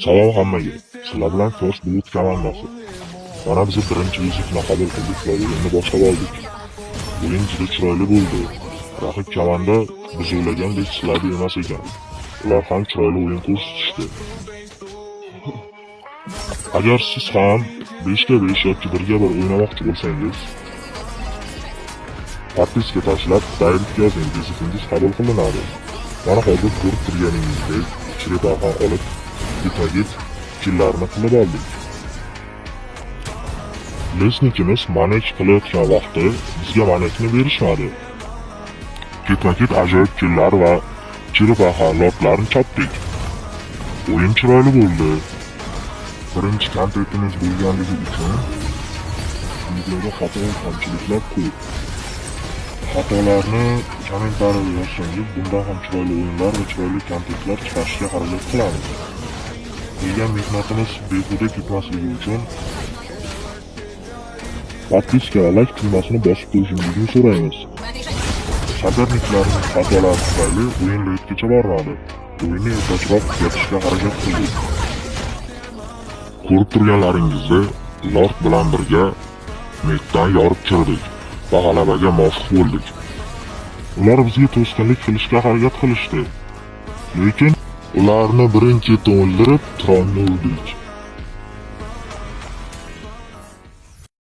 Salom hammaga. Sizlar bilan Force Bulut komandasi. Mana biz birinchi vizitni qabul qildik va o'yinni boshlab oldik. O'yin juda chiroyli bo'ldi. Raqib komanda biz o'ylagandek slab emas ekan. Ular ham chiroyli o'yin ko'rsatishdi. Agar siz ham 5-5 yoki 1-1 o'ynamoqchi bo'lsangiz, podpiska tashlab, direct yozing, vizitingiz qabul qilinadi. Mana hozir ko'rib turganingizdek, chiripaqon olib, ketma-ket killarni qilib oldik. Lesnikimiz manek qilayotgan vaqtda bizga manekni berishmadi. Ketma-ket ajoyib killar va chiripaqon lotlarni chopdik. O'yin chiroyli bo'ldi. Birinchi kontentimiz bo'lganligi uchun videoda xato va kamchiliklar ko'p. Xatolarni kommentariyada yozsangiz, bundan ham chiroyli o'yinlar va chiroyli kontentlar chiqarishga harakat qilamiz. Qilgan mehnatimiz behuda ketmasligi uchun podpiska va like tugmasini bosib qo'yishingizni so'raymiz. Soperniklarning xatolari tufayli o'yin laytgacha bormadi. O'yinni ertaroq tugatishga harakat qildik. Ko'rib turganlaringizdek, Lord bilan birga metdan yorib kirdik va g'alabaga muvaffaq bo'ldik. Ular bizga to'sqinlik qilishga harakat qilishdi, lekin ularni birin-ketin o'ldirib, tronni urdik.